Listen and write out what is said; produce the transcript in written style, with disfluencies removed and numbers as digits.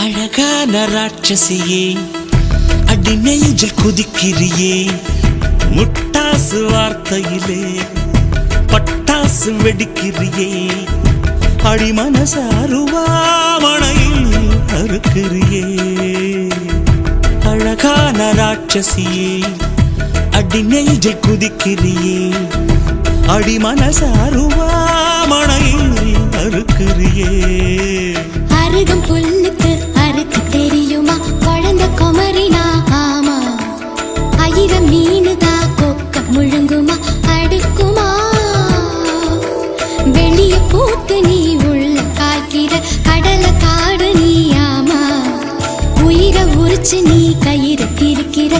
அழகான ராட்சசியே அடி நெஞ்சில் குதிக்கிறியே முட்டாசு வார்த்தையிலே பட்டாசு வெடிக்கிறியே அடி மனசாருவாமணையில் அறுக்கிறியே அழகான ராட்சசியே அடி நெஞ்சில் குதிக்கிறியே அடி மனசாருவாமணையில் அறுக்கிறியே அருகம் புல்லுக்கு அறுக்க தெரியுமா குழந்தை குமரினா ஆமா ஆயிரம் மீனுதா கொக்க முழுங்குமா அடுக்குமா வெளிய பூத்து நீ உள்ள காய்க்கிற கடல காடு நீ ஆமா உயிரை உரிச்சு நீ கயிறு திரிக்கிற